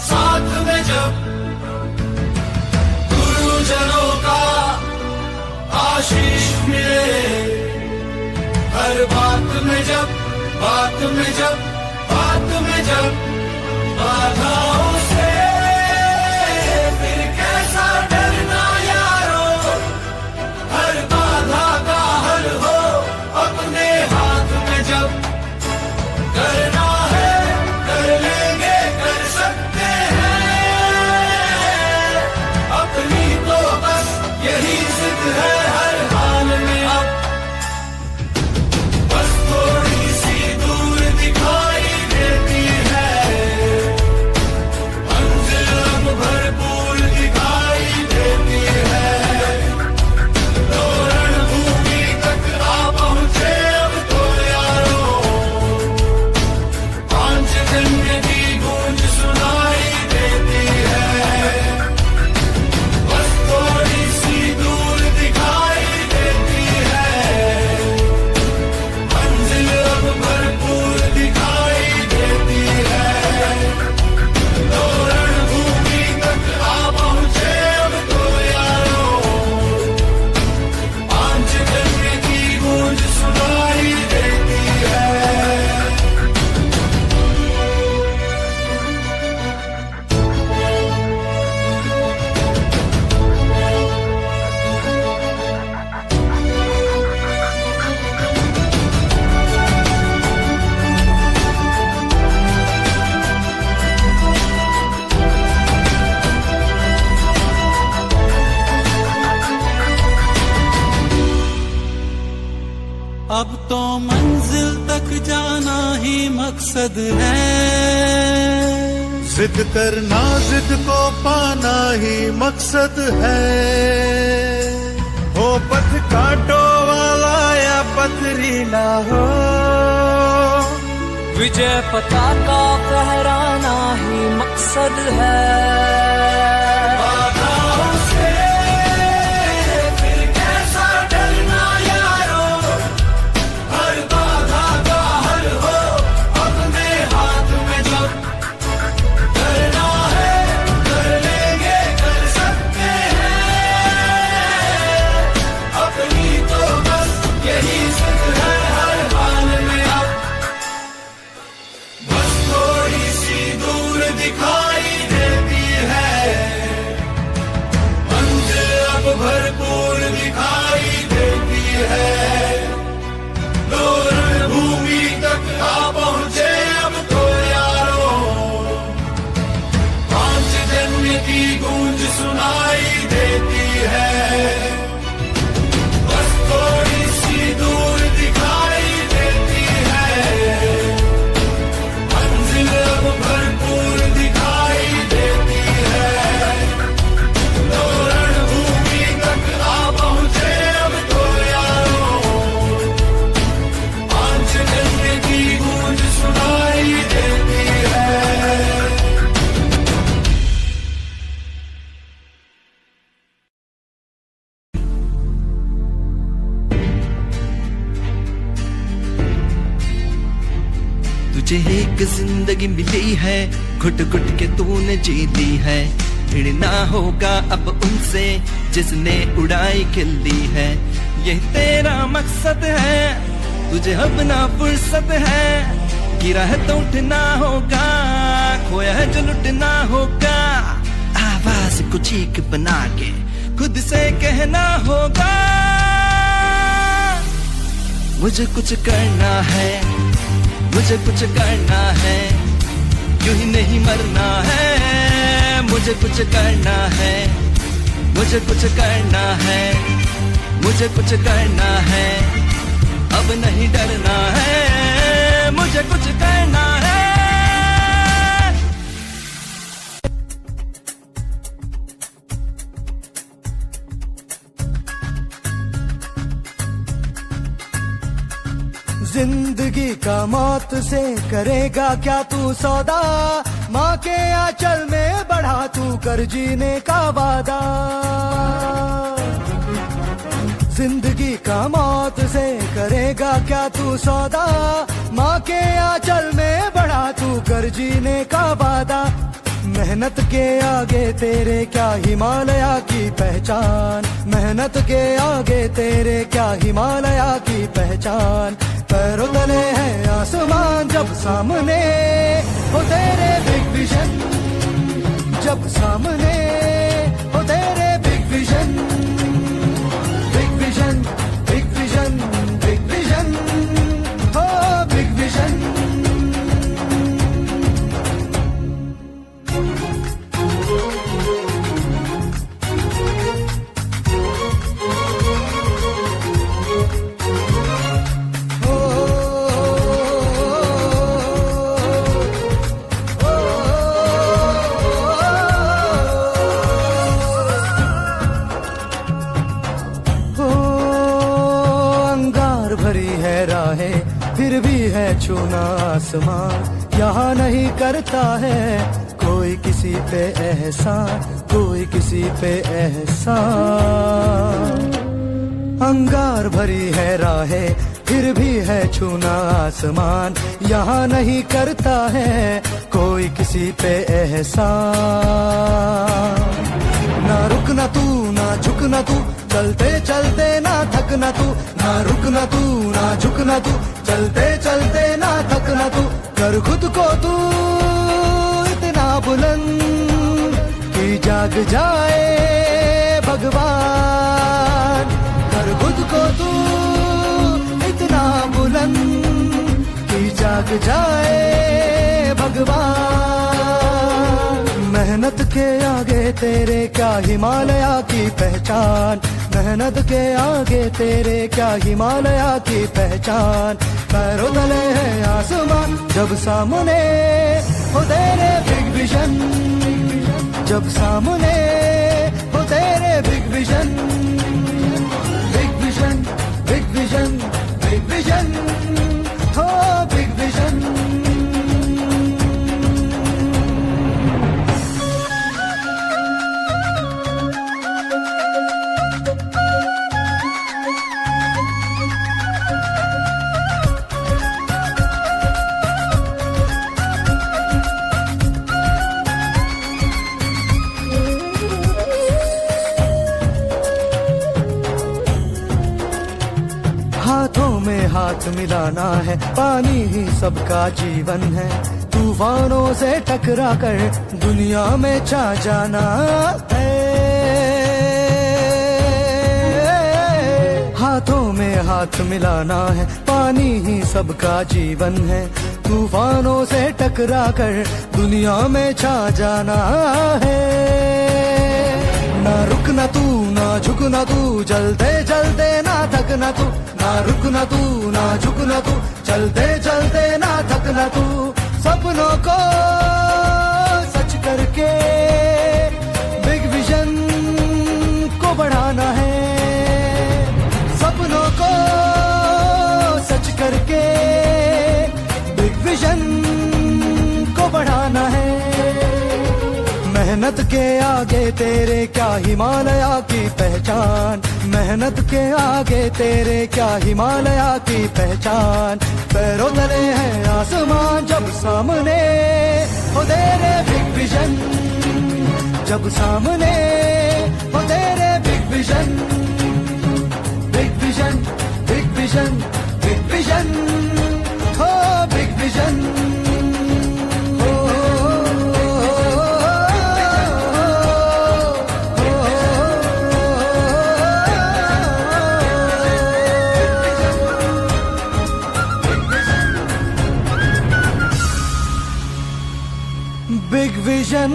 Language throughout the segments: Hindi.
साथ में जब गुरुजनों का आशीष मिले, हर बात में जब बाधाओं से फिर कैसा डरना यारो, हर बाधा का हल हो अपने हाथ में जब करना है कर लेंगे, कर सकते हैं अपनी तो बस यही जिद है हर हाल में। अब बस थोड़ी सी दूर दिखाई देती है मंजिल, अब भरपूर दिखाई देती है। तो रणभूमि तक आ पहुंचे अब तो यारो, पांचजन्य की गूंज सुनाई देती है। बस थोड़ी सी दूर दिखाई देती है मंजिल, अब भरपूर दिखाई देती है। तो रणभूमि तक आ पहुंचे अब तो यारो, पांचजन्य की गूंज सुनाई देती है। अब तो मंजिल तक जाना ही मकसद है, जिद करना जिद को पाना ही मकसद है। हो पथ कांटो वाला या पथरीला हो, विजय पताका फहराना ही मकसद है। बाधाओं से फिर कैसा डरना यारो, हर बाधा का हल हो अपने हाथ में जब करना है कर लेंगे, कर सकते हैं अपनी तो बस यही जिद है हर हाल में। अब बस थोड़ी सी दूर दिखाई देती है मंजिल, अब भरपूर दिखाई देती है। तो रणभूमि तक आ पहुंचे अब तो यारो, पांचजन्य की गूंज सुनाई देती है। बस थोड़ी सी दूर दिखाई देती है मंजिल, अब भरपूर दिखाई देती है। तो रणभूमि तक आ पहुंचे अब तो यारो, पांचजन्य की गूंज सुनाई देती है। तुझे एक जिंदगी मिली है, घुट घुट के तूने जी ली है। भिड़ना होगा अब उनसे जिसने उड़ाई खिल्ली है। ये तेरा मकसद है, तुझे अब ना फुर्सत है। गिरा है तो उठना होगा, खोया है जो लुटना होगा। आवाज को चीख बना के खुद से कहना होगा, मुझे कुछ करना है, मुझे कुछ करना है, यूं ही नहीं मरना है। मुझे कुछ करना है, मुझे कुछ करना है, मुझे कुछ करना है, अब नहीं डरना है। मुझे कुछ करना है। जिंदगी का मौत से करेगा क्या तू सौदा, माँ के आंचल में बढ़ा तू कर जीने का वादा। जिंदगी का मौत से करेगा क्या तू सौदा, माँ के आंचल में बढ़ा तू कर जीने का वादा। मेहनत के आगे तेरे क्या हिमालय की पहचान, मेहनत के आगे तेरे क्या हिमालय की पहचान। पैरों तले है आसमान जब सामने हो तेरे बिग विजन, जब सामने हो तेरे big vision, big vision, big vision, big vision, हो बिग विजन। फिर भी है छूना आसमान, यहाँ नहीं करता है कोई किसी पे एहसान, कोई किसी पे एहसान। अंगार भरी है राहें फिर भी है छूना आसमान, यहाँ नहीं करता है कोई किसी पे एहसान। ना रुकना तू ना झुकना तू, चलते चलते ना थकना तू, ना रुकना तू ना झुकना तू, चलते चलते ना थकना तू। कर खुद को तू इतना बुलंद कि जाग जाए भगवान, कर खुद को तू इतना बुलंद कि जाग जाए भगवान। मेहनत के आगे तेरे क्या हिमालय की पहचान, मेहनत के आगे तेरे क्या हिमालय की पहचान। पैरों तले है आसमान जब सामने हो तेरे बिग विजन, जब सामने हो तेरे big vision, big vision, big vision, big vision, हो बिग विजन। हाथों में हाथ मिलाना है, पानी ही सबका जीवन है। तूफानों से टकरा कर दुनिया में छा जाना है। हाथों में हाथ मिलाना है, पानी ही सबका जीवन है। तूफानों से टकरा कर दुनिया में छा जाना है। ना रुकना तू ना झुकना तू, चलते चलते ना थकना तू, ना रुकना तू ना झुकना तू, चलते चलते ना थकना तू। सपनों को सच करके बिग विजन को बढ़ाना है, सपनों को सच करके बिग विजन को बढ़ाना है। मेहनत के आगे तेरे क्या हिमालय की पहचान, मेहनत के आगे तेरे क्या हिमालय की पहचान। पैरों तले है आसमान जब सामने हो तेरे बिग विजन, जब सामने हो तेरे big vision, big vision, big vision, big vision, हो बिग विजन। Big vision.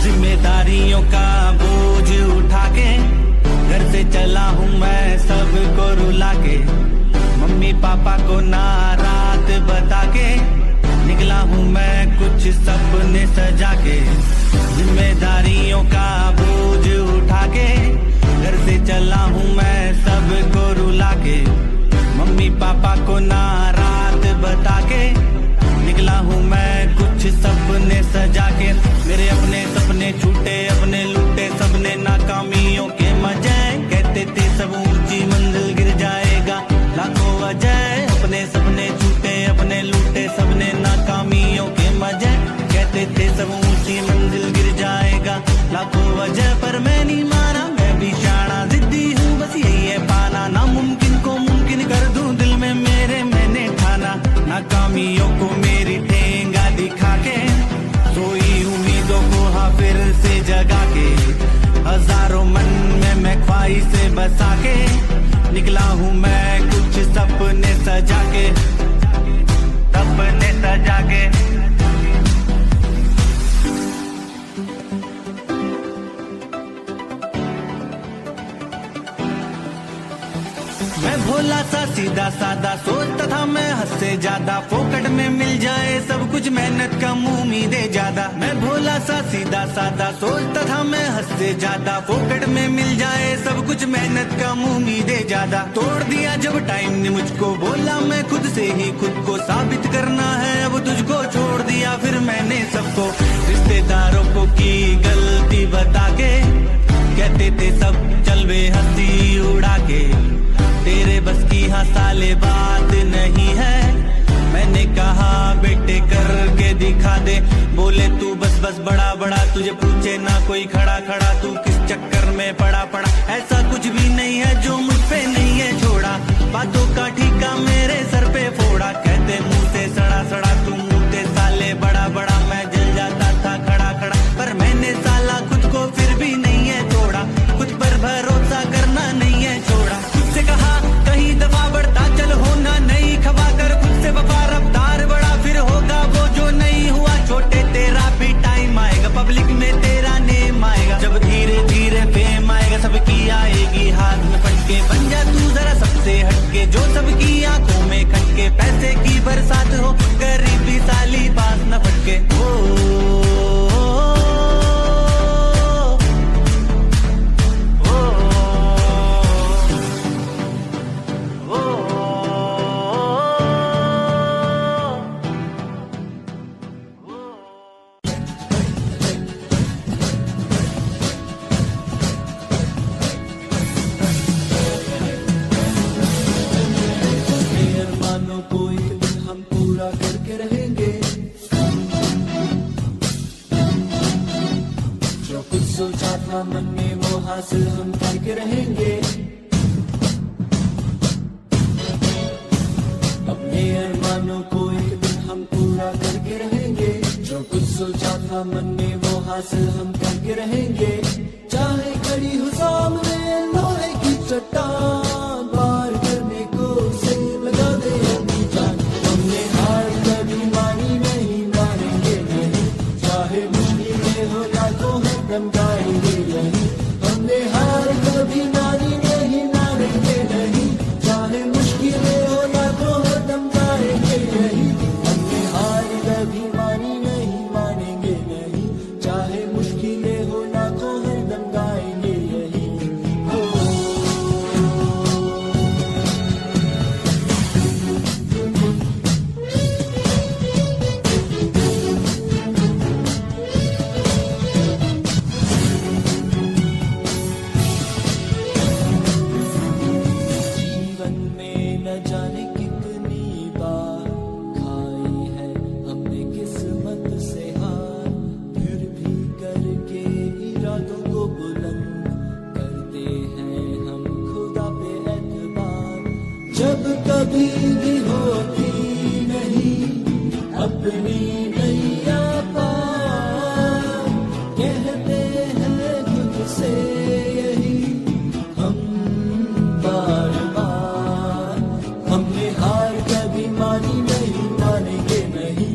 जिम्मेदारियों का बोझ उठा के घर से चला हूँ मैं सबको रुला के। मम्मी पापा सपने सजा के, जिम्मेदारियों का बोझ उठा के, घर से चला हूँ मैं सबको रुला के, मम्मी पापा को ना रात बता के, निकला हूँ मैं कुछ सपने सजा के। मेरे अपने सपने छूटे, अपने लूटे सबने, नाकामियों के मजे, कहते थे सब ऊंची मंजिल गिर जाएगा, लाखों वजह। अपने सपने छूटे, अपने लूटे सबने, नाकामियों के मजे, कहते थे सब ऊंची मंजिल गिर जाएगा, लाखों वजह। पर मैं नहीं माना, मैं भी शाना जिद्दी हूँ, बस यही है पाना, नामुमकिन को मुमकिन कर दूं, दिल में मेरे मैंने ठाना, नाकामियों को मेरी ठेंगा दिखा के, सोई उम्मीदों को हाँ फिर से जगा के, हजारों मन में मैं ख्वाहिशें बसा के, निकला हूँ मैं कुछ सपने सजा के, सपने सजा के। मैं भोला सा सीधा सादा सोचता था मैं हद से ज्यादा, फोकट में मिल जाए सब कुछ मेहनत कम उम्मीदें ज्यादा। मैं भोला सा सीधा सादा सोचता था मैं हद से ज्यादा, फोकट में मिल जाए सब कुछ मेहनत कम उम्मीदें ज्यादा। तोड़ दिया जब टाइम ने मुझको, बोला मैं खुद से ही खुद को साबित करना है अब तुझको, छोड़ दिया फिर मैंने सबको, रिश्तेदारों को की गलती बता के, कहते थे सब चल बे हंसी उड़ा के, तेरे बस की हाँ साले बात नहीं है। मैंने कहा बेटे करके दिखा दे, बोले तू बस बस बड़ा बड़ा, तुझे पूछे ना कोई खड़ा खड़ा, तू किस चक्कर में पड़ा पड़ा, ऐसा कुछ भी नहीं है जो मुझ पे नहीं है छोड़ा, बातों का ठीका मेरे सर पे फोड़ा, कहते मुंह से सड़ा सड़ा, तू मुंह से साले बड़ा बड़ा, मैं जल जाता था खड़ा खड़ा, पर मैंने साला खुद को फिर भी नहीं है छोड़ा, खुद पर भरोसा करना नहीं है छोड़ा। से कहा कहीं दफा बढ़ता चल होना नहीं खबा कर, खुद से वफा रफ्तार बड़ा फिर होगा वो जो नहीं हुआ, छोटे तेरा भी टाइम आएगा, पब्लिक में तेरा नेम आएगा, जब धीरे धीरे फेम आएगा, सबकी आएगी हाथ में फटके, बन जा तू जरा सबसे हटके, जो सबकी आंखों में खटके, पैसे की बरसात हो गरीबी साली बात न फटके। मन में वो हासिल हम करके रहेंगे, अपने अरमानों को एक दिन हम पूरा करके रहेंगे, जो कुछ सोचा था मन में वो हासिल हम करके रहेंगे, चाहे खड़ी हो सामने लोहे की चट्टान, पार करने को उसे लगा दे अपनी जान, हमने हार कभी मानी नहीं, मानेंगे नहीं, चाहे मुश्किलें हो या तो हम दम गाएंगे, हमने हार कभी मानी नहीं, मानेंगे नहीं, चाहे मुश्किलें हो या तो हरदम गाएंगे नहीं, हमने हार कभी मानी नहीं, मानेंगे नहीं, चाहे मुश्किलें हो या तो हरदम गाएंगे यही। जब कभी भी होती नहीं अपनी नैया पार, कहते हैं खुद से यही हम बार बार, हमने हार कभी मानी नहीं, मानेंगे नहीं,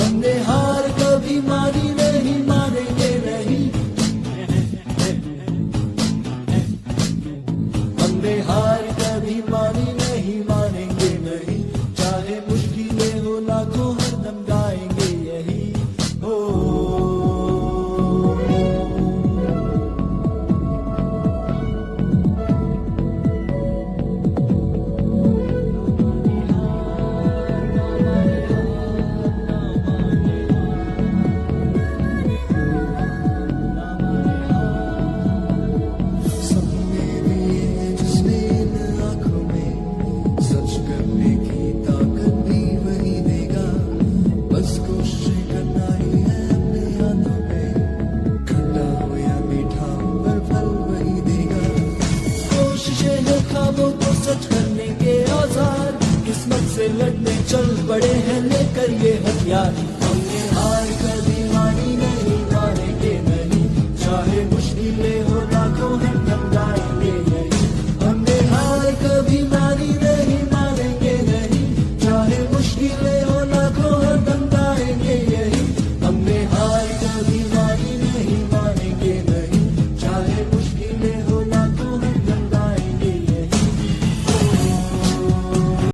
हमने हार कभी मानी नहीं, मानेंगे नहीं, हमने हार कभी मानी नहीं, मानेंगे नहीं, चाहे मुश्किल ख्वाबों को सच करने के औजार, किस्मत से लड़ने चल पड़े हैं लेकर ये हथियार।